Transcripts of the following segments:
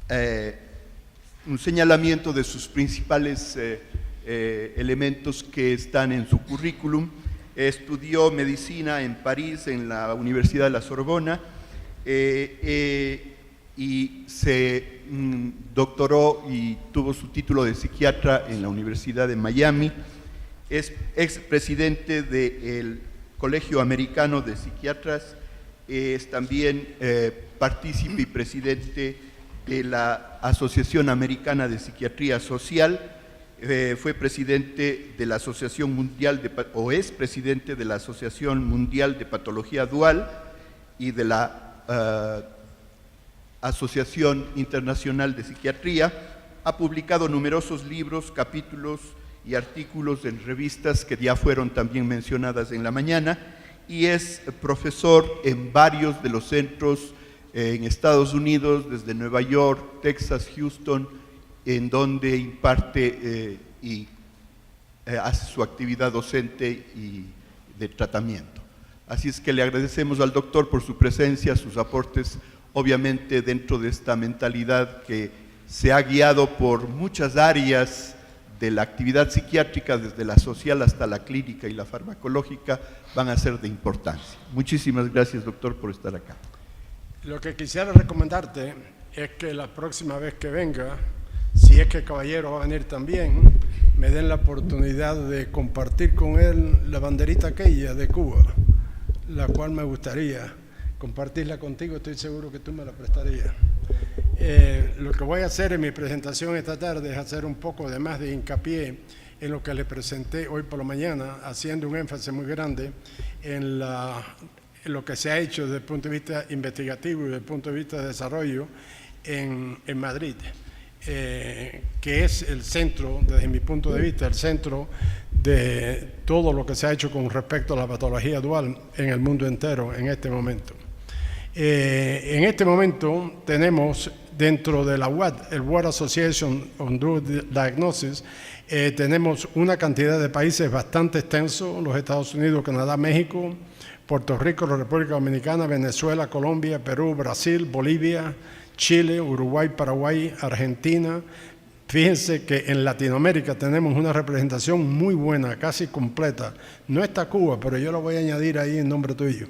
un señalamiento de sus principales elementos que están en su currículum. Estudió medicina en París, en la Universidad de la Sorbona, y se doctoró y tuvo su título de psiquiatra en la Universidad de Miami. Es expresidente del Colegio Americano de Psiquiatras, es también partícipe y presidente de la Asociación Americana de Psiquiatría Social. Fue presidente de la Asociación Mundial o es presidente de la Asociación Mundial de Patología Dual y de la Asociación Internacional de Psiquiatría. Ha publicado numerosos libros, capítulos y artículos en revistas que ya fueron también mencionadas en la mañana, y es profesor en varios de los centros en Estados Unidos, desde Nueva York, Texas, Houston, en donde imparte y hace su actividad docente y de tratamiento. Así es que le agradecemos al doctor por su presencia, sus aportes, obviamente dentro de esta mentalidad que se ha guiado por muchas áreas de la actividad psiquiátrica, desde la social hasta la clínica y la farmacológica, van a ser de importancia. Muchísimas gracias, doctor, por estar acá. Lo que quisiera recomendarte es que la próxima vez que venga, si es que el caballero va a venir también, me den la oportunidad de compartir con él la banderita aquella de Cuba, la cual me gustaría compartirla contigo. Estoy seguro que tú me la prestarías. Lo que voy a hacer en mi presentación esta tarde es hacer un poco de más de hincapié en lo que le presenté hoy por la mañana, haciendo un énfasis muy grande en lo que se ha hecho desde el punto de vista investigativo y desde el punto de vista de desarrollo en Madrid, que es el centro, desde mi punto de vista, el centro de todo lo que se ha hecho con respecto a la patología dual en el mundo entero en este momento. En este momento tenemos dentro de la WAD, el World Association on Drug Diagnosis, tenemos una cantidad de países bastante extensos: los Estados Unidos, Canadá, México, Puerto Rico, la República Dominicana, Venezuela, Colombia, Perú, Brasil, Bolivia, Chile, Uruguay, Paraguay, Argentina. Fíjense que en Latinoamérica tenemos una representación muy buena, casi completa. No está Cuba, pero yo lo voy a añadir ahí en nombre tuyo.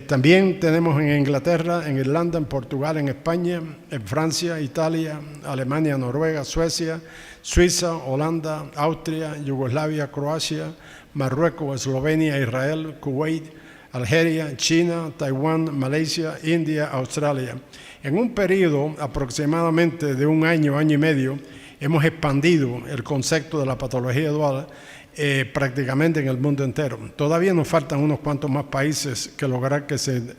También tenemos en Inglaterra, en Irlanda, en Portugal, en España, en Francia, Italia, Alemania, Noruega, Suecia, Suiza, Holanda, Austria, Yugoslavia, Croacia, Marruecos, Eslovenia, Israel, Kuwait, Algeria, China, Taiwán, Malasia, India, Australia. En un periodo aproximadamente de un año, año y medio, hemos expandido el concepto de la patología dual prácticamente en el mundo entero. Todavía nos faltan unos cuantos más países que lograr que se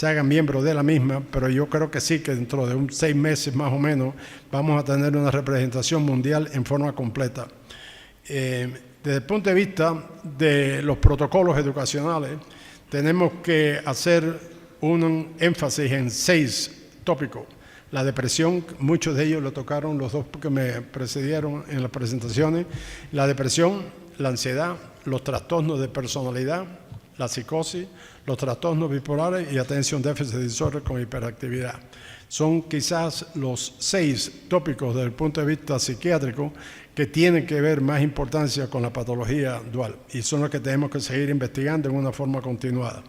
hagan miembros de la misma, pero yo creo que sí, que dentro de 6 meses más o menos vamos a tener una representación mundial en forma completa. Desde el punto de vista de los protocolos educacionales, tenemos que hacer un énfasis en 6 tópicos. La depresión, muchos de ellos lo tocaron los dos que me precedieron en las presentaciones. La depresión, la ansiedad, los trastornos de personalidad, la psicosis, los trastornos bipolares y attention deficit disorder con hiperactividad. Son quizás los 6 tópicos desde el punto de vista psiquiátrico que tienen que ver más importancia con la patología dual, y son los que tenemos que seguir investigando en una forma continuada.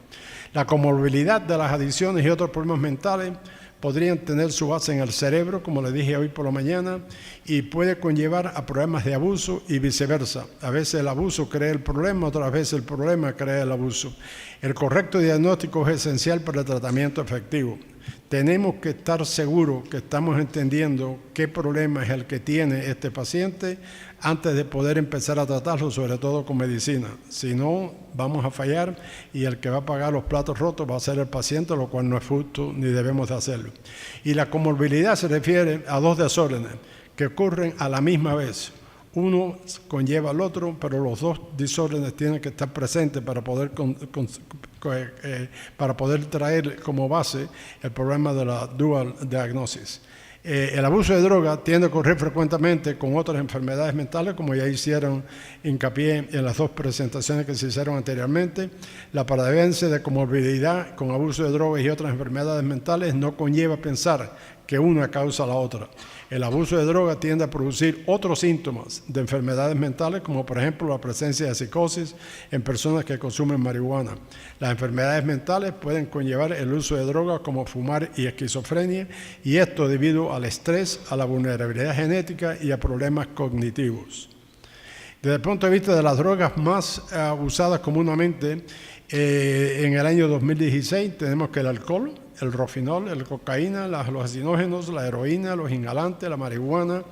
La comorbilidad de las adicciones y otros problemas mentales podrían tener su base en el cerebro, como le dije hoy por la mañana, y puede conllevar a problemas de abuso y viceversa. A veces el abuso crea el problema, otras veces el problema crea el abuso. El correcto diagnóstico es esencial para el tratamiento efectivo. Tenemos que estar seguros que estamos entendiendo qué problema es el que tiene este paciente antes de poder empezar a tratarlo, sobre todo con medicina. Si no, vamos a fallar y el que va a pagar los platos rotos va a ser el paciente, lo cual no es justo ni debemos de hacerlo. Y la comorbilidad se refiere a 2 desórdenes que ocurren a la misma vez. Uno conlleva al otro, pero los 2 desórdenes tienen que estar presentes para poder traer como base el problema de la dual diagnosis. El abuso de droga tiende a ocurrir frecuentemente con otras enfermedades mentales, como ya hicieron hincapié en las 2 presentaciones que se hicieron anteriormente. La prevalencia de comorbilidad con abuso de drogas y otras enfermedades mentales no conlleva pensar que una causa la otra. El abuso de droga tiende a producir otros síntomas de enfermedades mentales, como por ejemplo la presencia de psicosis en personas que consumen marihuana. Las enfermedades mentales pueden conllevar el uso de drogas como fumar y esquizofrenia, y esto debido al estrés, a la vulnerabilidad genética y a problemas cognitivos. Desde el punto de vista de las drogas más usadas comúnmente, en el año 2016 tenemos que el alcohol, el rofinol, el cocaína, los alucinógenos, la heroína, los inhalantes, la marihuana,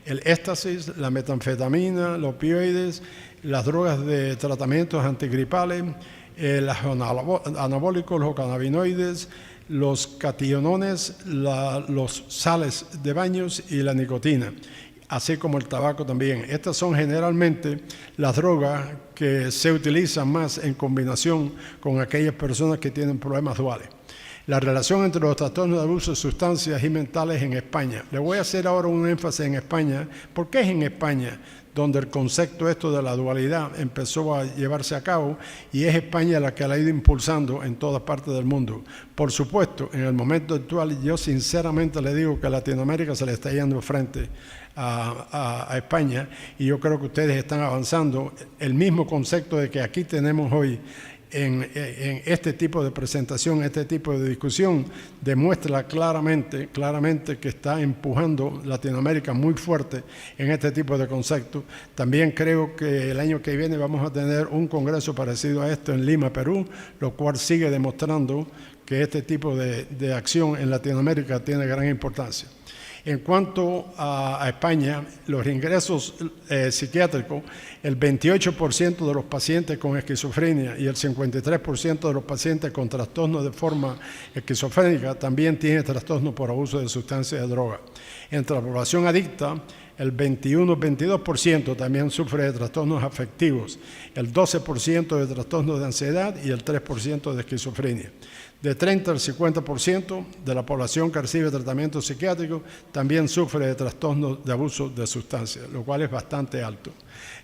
el éxtasis, la metanfetamina, los opioides, las drogas de tratamientos antigripales, los anabólicos, los cannabinoides, los cationones, los sales de baños y la nicotina, así como el tabaco también. Estas son generalmente las drogas que se utilizan más en combinación con aquellas personas que tienen problemas duales. La relación entre los trastornos de abuso de sustancias y mentales en España. Le voy a hacer ahora un énfasis en España, porque es en España donde el concepto esto de la dualidad empezó a llevarse a cabo, y es España la que la ha ido impulsando en todas partes del mundo. Por supuesto, en el momento actual yo sinceramente le digo que a Latinoamérica se le está yendo frente a España, y yo creo que ustedes están avanzando. El mismo concepto de que aquí tenemos hoy en este tipo de presentación, este tipo de discusión, demuestra claramente que está empujando Latinoamérica muy fuerte en este tipo de conceptos. También creo que el año que viene vamos a tener un congreso parecido a esto en Lima, Perú, lo cual sigue demostrando que este tipo de acción en Latinoamérica tiene gran importancia. En cuanto a España, los ingresos psiquiátricos, el 28% de los pacientes con esquizofrenia y el 53% de los pacientes con trastornos de forma esquizofrénica también tienen trastornos por abuso de sustancias de droga. Entre la población adicta, el 22% también sufre de trastornos afectivos, el 12% de trastornos de ansiedad y el 3% de esquizofrenia. De 30 al 50% de la población que recibe tratamiento psiquiátrico también sufre de trastornos de abuso de sustancias, lo cual es bastante alto.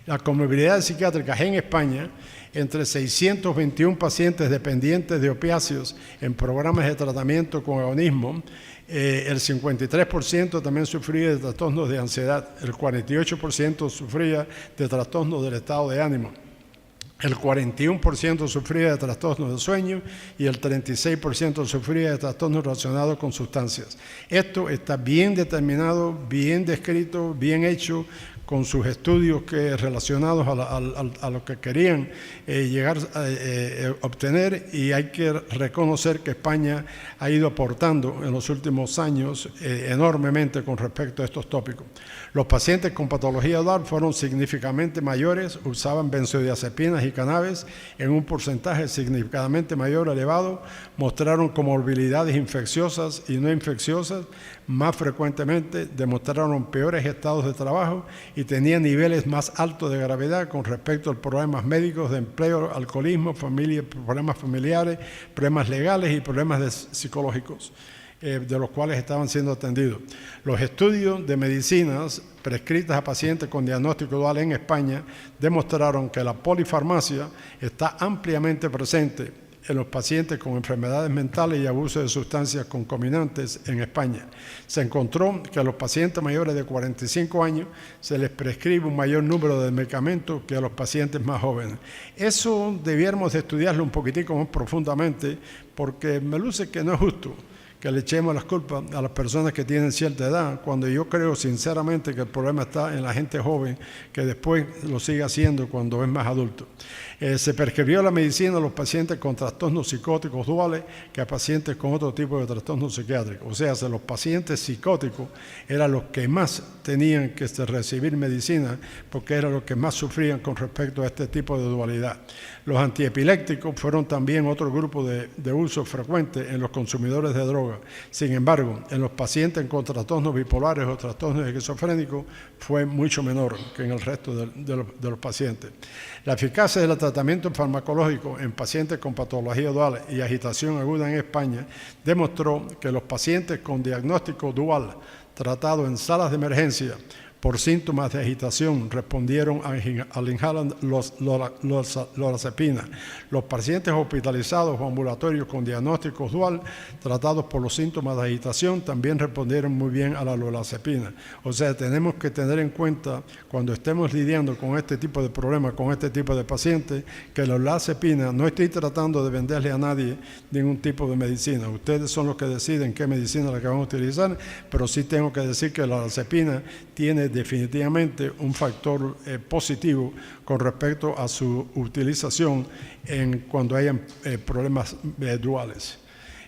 Las comorbilidades psiquiátricas en España, entre 621 pacientes dependientes de opiáceos en programas de tratamiento con agonismo, el 53% también sufría de trastornos de ansiedad, el 48% sufría de trastornos del estado de ánimo, el 41% sufría de trastornos de sueño y el 36% sufría de trastornos relacionados con sustancias. Esto está bien determinado, bien descrito, bien hecho, con sus estudios relacionados a lo que querían llegar a obtener, y hay que reconocer que España ha ido aportando en los últimos años enormemente con respecto a estos tópicos. Los pacientes con patología dual fueron significativamente mayores, usaban benzodiazepinas y cannabis en un porcentaje significativamente mayor elevado, mostraron comorbilidades infecciosas y no infecciosas más frecuentemente, demostraron peores estados de trabajo y tenían niveles más altos de gravedad con respecto a problemas médicos de empleo, alcoholismo, problemas familiares, problemas legales y problemas psicológicos, de los cuales estaban siendo atendidos. Los estudios de medicinas prescritas a pacientes con diagnóstico dual en España demostraron que la polifarmacia está ampliamente presente en los pacientes con enfermedades mentales y abuso de sustancias concomitantes en España. Se encontró que a los pacientes mayores de 45 años se les prescribe un mayor número de medicamentos que a los pacientes más jóvenes. Eso debiéramos de estudiarlo un poquitico más profundamente, porque me luce que no es justo que le echemos las culpas a las personas que tienen cierta edad, cuando yo creo sinceramente que el problema está en la gente joven, que después lo sigue haciendo cuando es más adulto. Se prescribió la medicina a los pacientes con trastornos psicóticos duales que a pacientes con otro tipo de trastornos psiquiátricos. O sea, los pacientes psicóticos eran los que más tenían que recibir medicina, porque eran los que más sufrían con respecto a este tipo de dualidad. Los antiepilépticos fueron también otro grupo de uso frecuente en los consumidores de droga. Sin embargo, en los pacientes con trastornos bipolares o trastornos esquizofrénicos fue mucho menor que en el resto de los pacientes. La eficacia del tratamiento farmacológico en pacientes con patología dual y agitación aguda en España demostró que los pacientes con diagnóstico dual tratados en salas de emergencia por síntomas de agitación respondieron al inhalar lorazepina. Los pacientes hospitalizados o ambulatorios con diagnóstico dual tratados por los síntomas de agitación también respondieron muy bien a la lorazepina. O sea, tenemos que tener en cuenta cuando estemos lidiando con este tipo de problemas, con este tipo de pacientes, que la lorazepina, no estoy tratando de venderle a nadie ningún tipo de medicina. Ustedes son los que deciden qué medicina la que van a utilizar, pero sí tengo que decir que la lorazepina tiene definitivamente un factor positivo con respecto a su utilización cuando hayan problemas duales.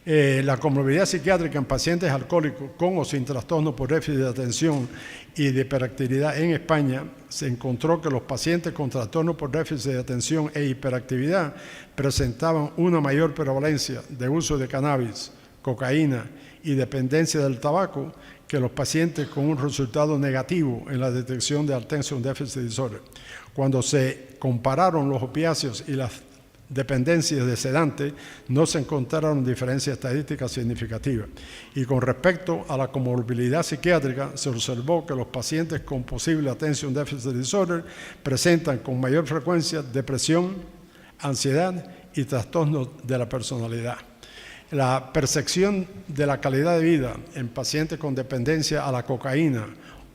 La comorbilidad psiquiátrica en pacientes alcohólicos con o sin trastorno por déficit de atención y de hiperactividad en España, se encontró que los pacientes con trastorno por déficit de atención e hiperactividad presentaban una mayor prevalencia de uso de cannabis, cocaína y dependencia del tabaco que los pacientes con un resultado negativo en la detección de Attention Deficit Disorder. Cuando se compararon los opiáceos y las dependencias de sedantes, no se encontraron diferencias estadísticas significativas. Y con respecto a la comorbilidad psiquiátrica, se observó que los pacientes con posible Attention Deficit Disorder presentan con mayor frecuencia depresión, ansiedad y trastornos de la personalidad. La percepción de la calidad de vida en pacientes con dependencia a la cocaína,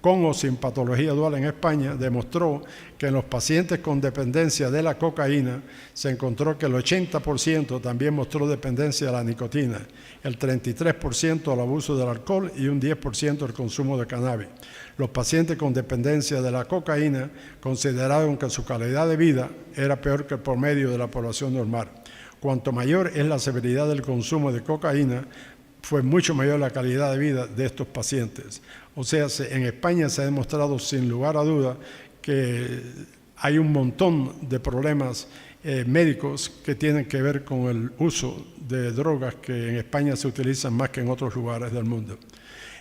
con o sin patología dual en España, demostró que en los pacientes con dependencia de la cocaína se encontró que el 80% también mostró dependencia a la nicotina, el 33% al abuso del alcohol y un 10% al consumo de cannabis. Los pacientes con dependencia de la cocaína consideraron que su calidad de vida era peor que el promedio de la población normal. Cuanto mayor es la severidad del consumo de cocaína, fue mucho mayor la calidad de vida de estos pacientes. O sea, en España se ha demostrado sin lugar a duda que hay un montón de problemas médicos que tienen que ver con el uso de drogas que en España se utilizan más que en otros lugares del mundo.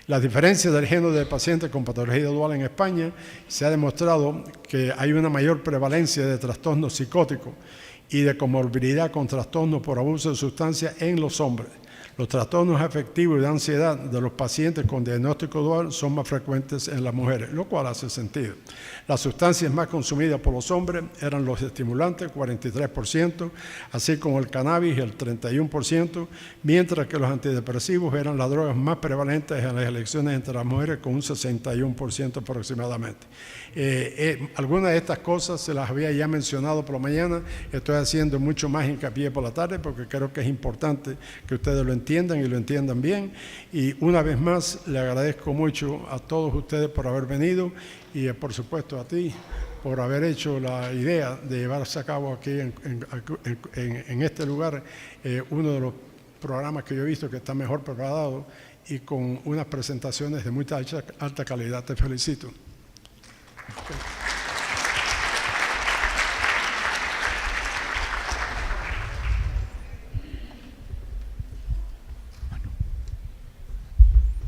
Las diferencias del género de pacientes con patología dual en España se ha demostrado que hay una mayor prevalencia de trastornos psicóticos y de comorbilidad con trastornos por abuso de sustancias en los hombres. Los trastornos afectivos y de ansiedad de los pacientes con diagnóstico dual son más frecuentes en las mujeres, lo cual hace sentido. Las sustancias más consumidas por los hombres eran los estimulantes, 43%, así como el cannabis, el 31%, mientras que los antidepresivos eran las drogas más prevalentes en las elecciones entre las mujeres, con un 61% aproximadamente. Algunas de estas cosas se las había ya mencionado por la mañana, estoy haciendo mucho más hincapié por la tarde porque creo que es importante que ustedes lo entiendan y lo entiendan bien. Y una vez más le agradezco mucho a todos ustedes por haber venido y por supuesto a ti por haber hecho la idea de llevarse a cabo aquí en este lugar uno de los programas que yo he visto que está mejor preparado y con unas presentaciones de muy alta calidad. Te felicito.